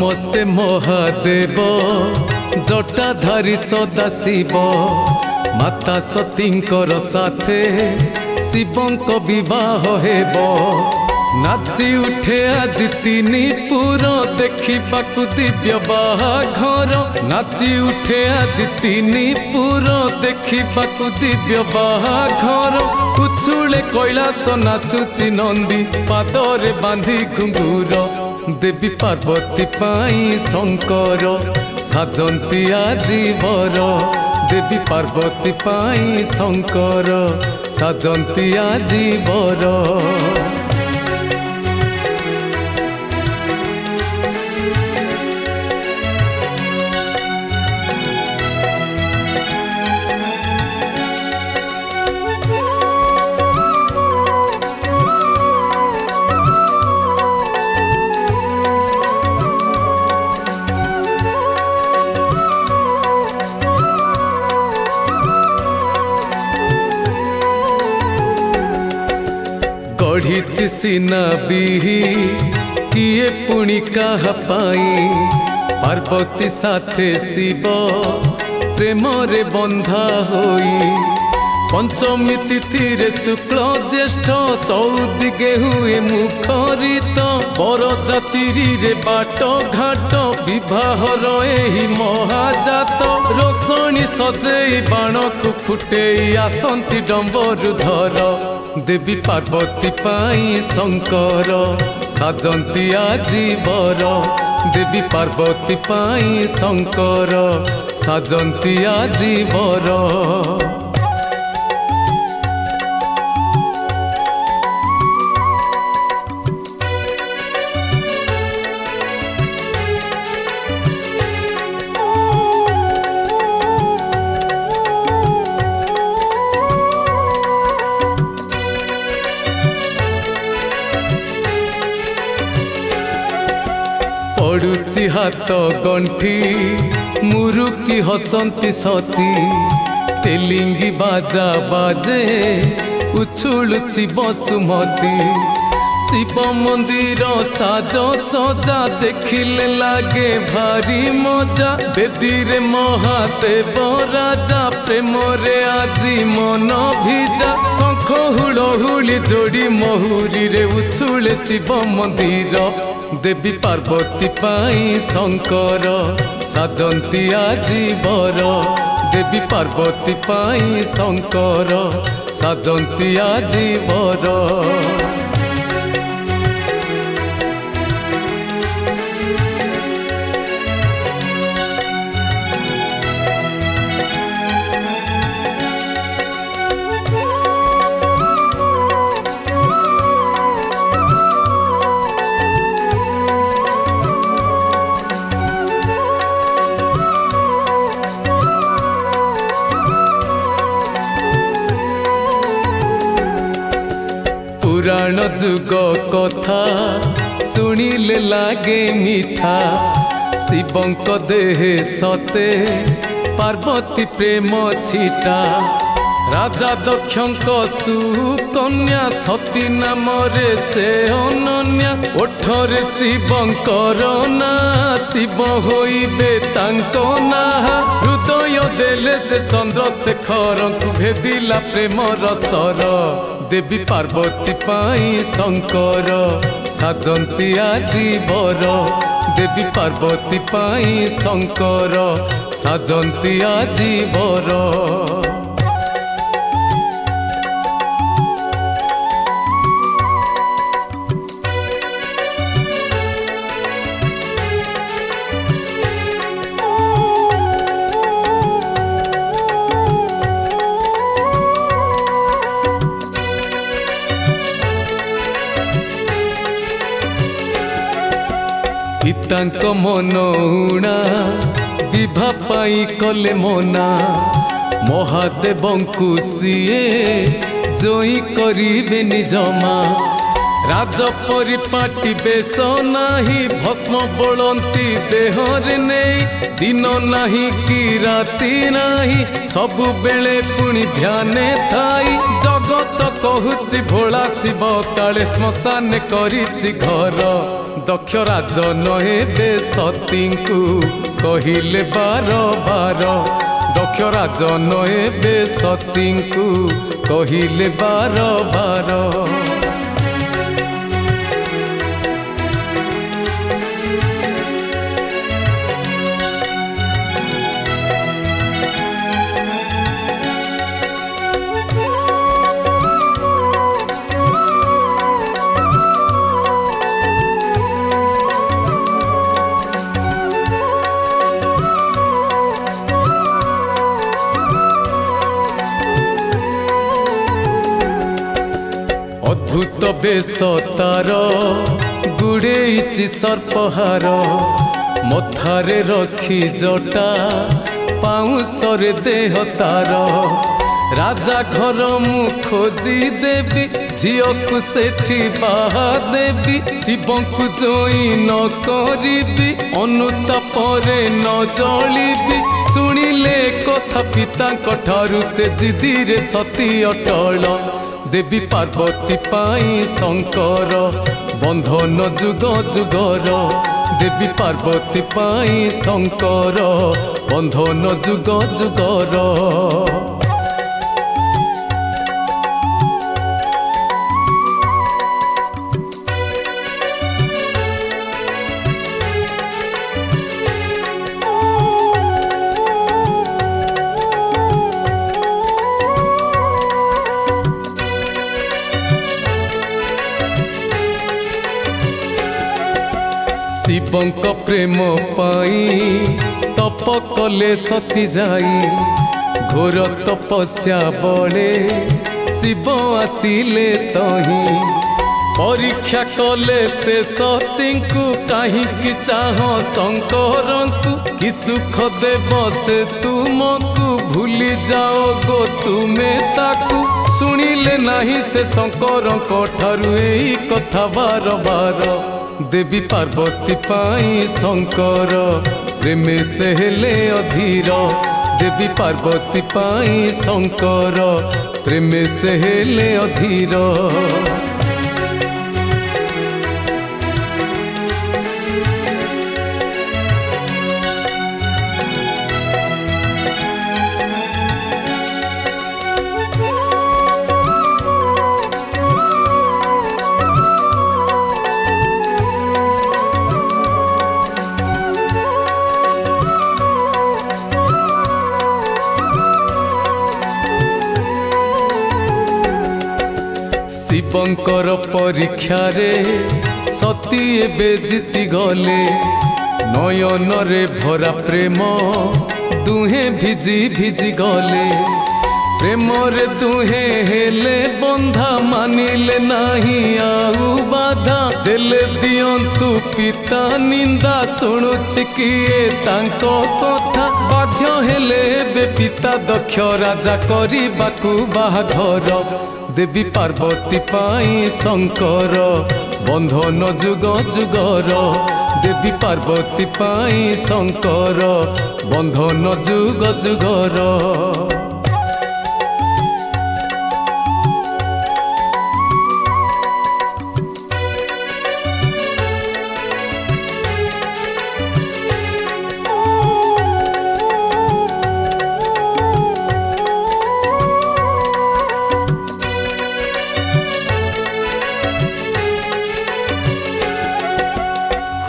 नमस्ते महादेव जटाधारी सदाशिव माता सतींकर साथे शिवंक विवाह हेब नाची उठे आज तीन पुर देखिबाकु दिव्य बाहाघर नाची उठे आज तीन पुर देखिबाकु दिव्य बाहाघर उछुले कैलाश नाचुची नंदी पादरे बांधी घुंगुर देवी पार्वती पाई शंकर साजंती आजी बर देवी पार्वती पाई शंकर साजंती आजी बर गढ़ी सीना बिही किए पुणी कहा पाई पार्वती साथे शिव प्रेम रे बंधा होई पंचमी तिथि रे शुक्ल ज्येष्ठ चौदिगे हुए मुखरित बर जातिरी रे बाट घाट विवाहर एही महाजात रोषणी सजेई बाण को फुटेई आसंती डंबरुधर देवी पार्वती पाई शंकर साजंती आजी बर देवी पार्वती पाई शंकर साजंती आजी बर पड़ुची हाथ गंठी मुरुकी हसंती सती तेलिंगी बाजा बाजे उछुलुची बसुमती शिव मंदिर साज सजा देखिले लागे भारी मजा बेदी रे महादेव राजा प्रेम रे आजी मन भिजा शंख हुलहुली जोड़ी महुरी रे उछुले शिव मंदिर देवी पार्वती पाई शंकर साजंती आजी बर देवी पार्वती पाई शंकर साजंती आजी बर पुराण जुग कथा शुणिले लागे मीठा शिवंक देहे सते पार्वती प्रेम छिटा राजा दक्षंक सुकन्या सती नाम रे से अनन्या ओठरे शिवंकर ना शिव होइबे तांको ना हृदय देले से चंद्रशेखर को भेदिला प्रेम रसर देवी पार्वती पाई शंकर साजंती आजी बर देवी पार्वती पाई शंकर साजंती आजी बर पितांक मन उणा विभा पाई कले मना महादेवंकु सीए जोई करिबे निजमा राज परिपाटी बेश नाही भस्म बोलंती देहरे नहीं दिन नाही कि राति नाही सबु बेले पुणी ध्याने थाई जगत कहूची भोला शिव काले श्मशान करिछि घर दक्ष राजन हेबे सतींकु कहिले बार बार दक्ष राजन हेबे सतींकु कहिले बार बार अद्भुत बेश तार गुड़ेइछि सर्पहार मथारे रखी जटा पाउंसरे देह तार राजा घर मु खोजी देवी झील को सेठी बाहा देवी शिव को जोई न करी अनुतापरे न जलिबी शुणिले कथा पिता ठारू से जिदी रे सती अटल देवी पार्वती पाई शंकर बंधन जुग जुगर देवी पार्वती पाई शंकर बंधन जुग जुगर शिवंक प्रेम पाई तप कले सती जाई घोर तपस्या बड़े शिव आसिले तही परीक्षा कले से सती को कहीं चाह शंकर कि सुख देव से तुमको भूली जाओ गो तुम्हें ताकू शुणिले नहीं से शंकर ठारू एही कथा बार बार देवी पार्वती पाई शंकर प्रेम से हेले अधीर देवी पार्वती पाई शंकर प्रेम से हेले अधीर शिवंकर परीक्षा रे सती एबे जीति गले नयन रे भरा प्रेम दुहे भिजी भिजी गले प्रेम रे दुहे हेले बंधा मानिले नहीं आउ बाधा देले दियंतु पिता निंदा शुणुछि किए तांको कथा बाध्य हेले बे पिता दक्ष राजा करिबाकू बाहाघर देवी पार्वती पाई शंकर बंधन जुग जुगर देवी पार्वती पाई शंकर बंधन जुग जुगर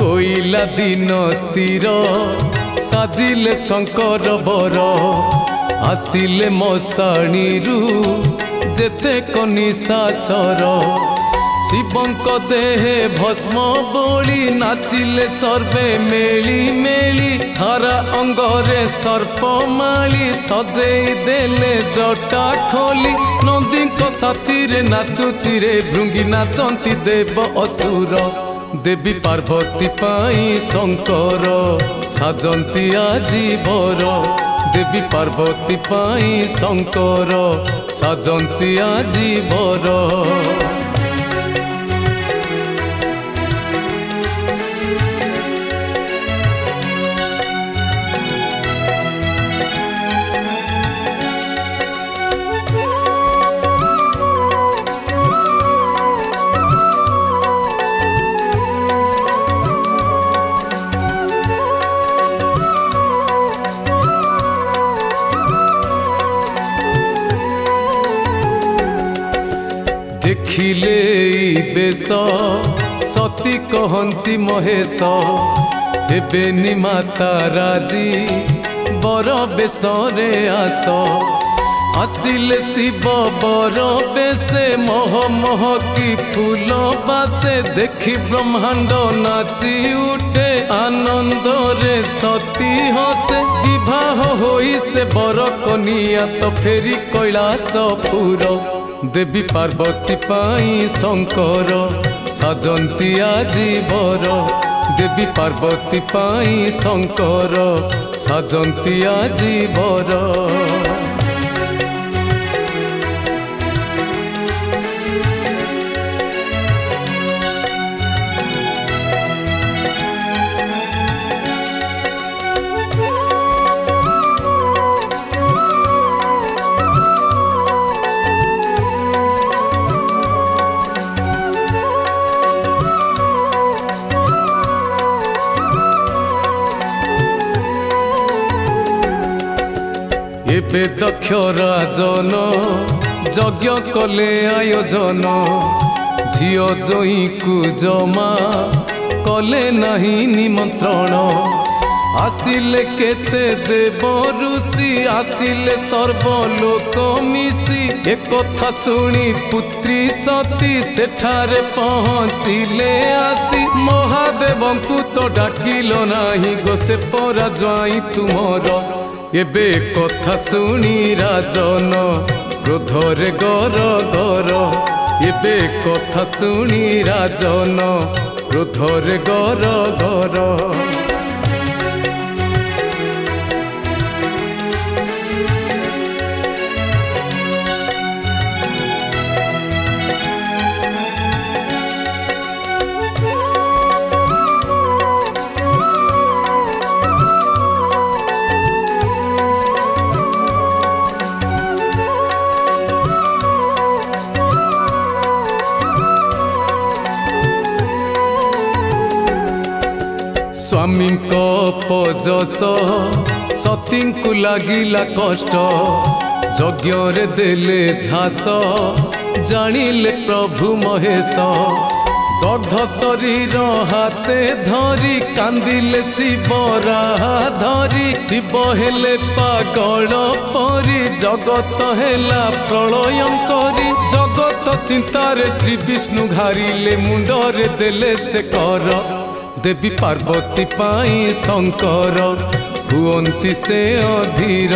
होइला दिन स्थिर साजिले शंकर बर आसिले मशाणीरू जेते कनिशाचर शिवंक देहे भस्म बोली नाचिले सर्वे मेली मेली सारा अंगरे सर्पमाली सजेई देले जटा खोली नंदीक साथी रे नाचुची रे भृंगी नाचंती देव असुर देवी पार्वती पाई शंकर साजंती आजी बर देवी पार्वती पाई शंकर साजंती आजी बर ବେଶ ସତୀ କହନ୍ତି ମହେଶ ହେବେନି ମାତା ରାଜି बर बेसरे आस आसिले शिव बर बेसे मह मह की फूल बासे देखी ब्रह्मांड नाची उठे आनंद रे सती हसे विवाह होई से बर कनिया तो फेरी कैलासपुर देवी पार्वती पाई शंकर साजंती आजी बर देवी पार्वती पाई शंकर साजंती आजी बर एबे दक्ष राजन यज्ञ कले आयोजन झियो जोई को जमा कले नहीं निमंत्रण आसिले केते देव ऋषि आसिले सर्वलोक मिसी एक कथा सुनी पुत्री सती सेठारे पहुँचिले आसी महादेवंकु तो डाकिलो नाही गोसे परा ज्वाई तुमर एबे कथा सुनी राजन क्रोधरे गर गर एबे कथा सुनी राजन क्रोधरे गर गर स्वामी को पजस सती को लागिला कष्ट यज्ञ रे देले झास जानिले प्रभु महेश दग्ध शरीर हाथे धरी कांदिले शिवरा धरी शिव हेले पागल परी जगत हेला प्रलयंकरी जगत चिंतारे श्री विष्णु घारिले मुंडरे देले से कर देवी पार्वती पाई शंकर हुअंती से अधीर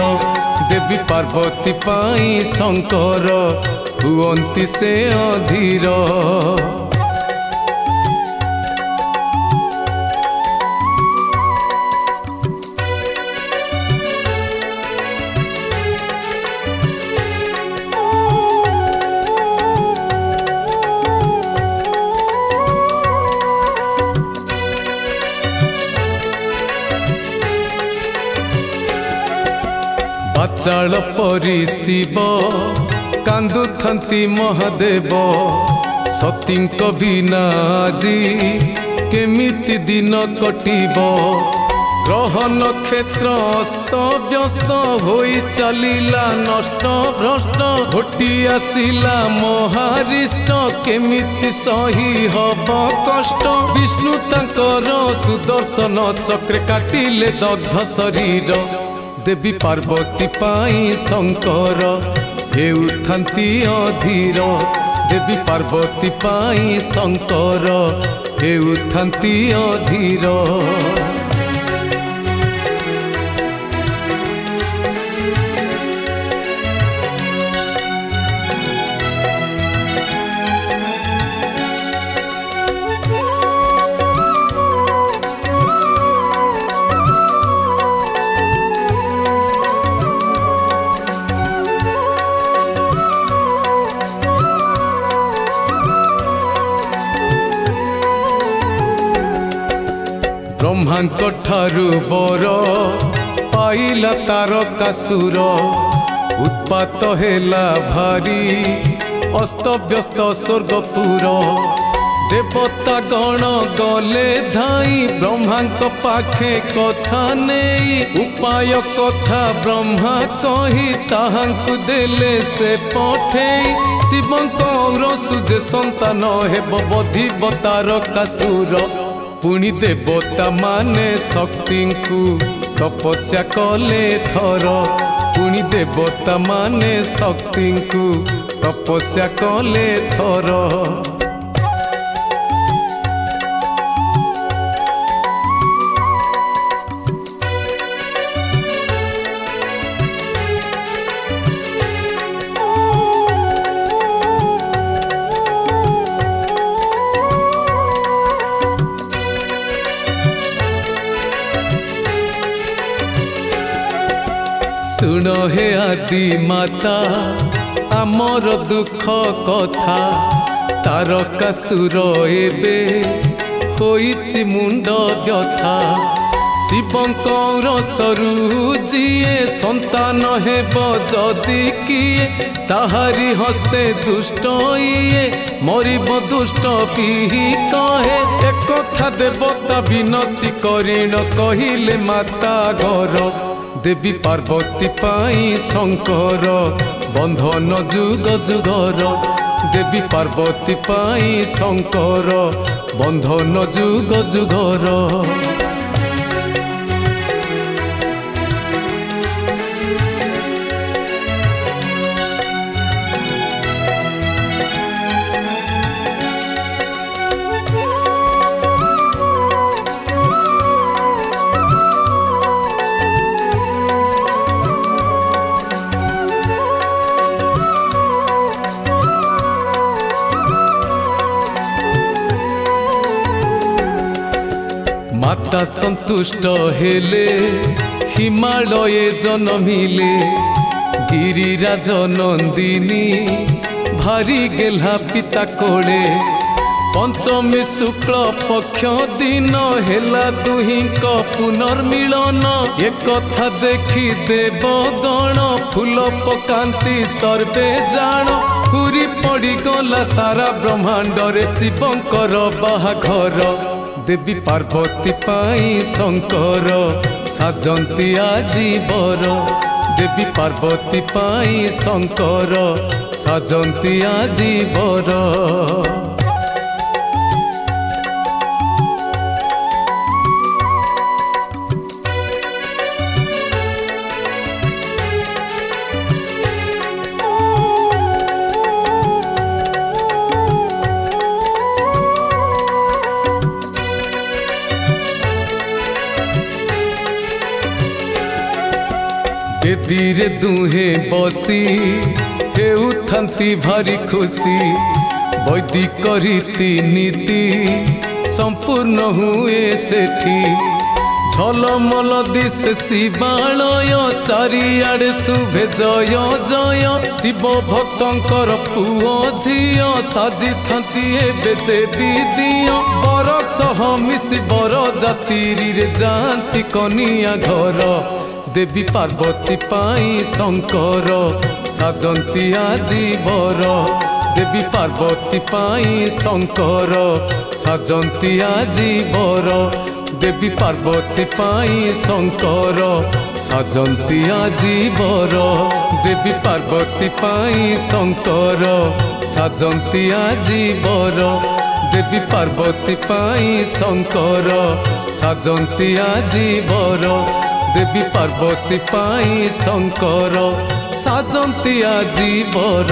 देवी पार्वती पाई शंकर हुअंती से अधीर चाल परी शिव कांदुथंती महादेव सती बिना आजी केमिति दिन कटिब ग्रह नक्षत्र अस्त व्यस्त होई चलिला नष्ट भ्रष्ट घोटी आसिला महारिष्ट केमिति सही हब कष्ट विष्णु तांकर सुदर्शन चक्र काटिले दग्ध शरीर देवी पार्वती पाई शंकर हेउथंती अधीर देवी पार्वती पाई शंकर हेउथंती अधीर ब्रह्मांक ठारू बर पाइला तारकासुर उत्पात हेला भारी अस्त व्यस्त स्वर्गपुर देवता गण गले धाई ब्रह्मांक पाखे कथा नहीं उपाय कथा ब्रह्मा कही ताहांकु देले से पठेई शिवंक और सुजे संतान हेब बधिवतार कासुर पुणी देवता माने शक्ति को तपस्या कले थर पुणी देवता माने शक्ति को तपस्या कले थर सुन हे आदि माता आमर दुख कथा तारकासुर एबे होइछि मुंड व्यथा शिवंकर सरु जिए संतान हेब जदि किए ताहारी हस्ते दुष्ट इए मरिब दुष्ट पिही कहे एक कथा देवता विनती करिण कहिले माता घर देवी पार्वती पाई शंकर बंधन जुग जुगर देवी पार्वती पाई शंकर बंधन जुग जुगर माता संतुष्ट हेले हिमालय जनमिले गिरिराज नंदिनी भारी गेला पिता कोले पंचमी शुक्ल पक्ष दिन हेला दुहिंक पुनर्मिलन एक कथा देखी देवगण फूल पकांती सर्वे जान पूरी पड़ी गला सारा ब्रह्मांड रे शिवंकर बाहाघर देवी पार्वती पाई शंकर साजंती आजी बर देवी पार्वती पाई शंकर साजंती आजी बर बेदीरे दुहे बसी हेउथांती भारी खुशी वैदिक रीति नीति संपूर्ण हुए सेठी झलमल दिशे शिवालय चारिआडे शुभे जय जय शिव भक्तंकर पुओ झियो साजी थांती एबे देवी दियो बरसह मिसी बर जातिरी रे जाती कनिया घर देवी पार्वती पाई शंकर साजंती आजी बर देवी पार्वती पाई शंकर साजंती आजी बर देवी पार्वती पाई शंकर साजंती आजी बर देवी पार्वती पाई शंकर साजंती आजी बर देवी पार्वती पाई शंकर साजंती आजी बर देवी पार्वती पाई शंकर साजंती आजी बर।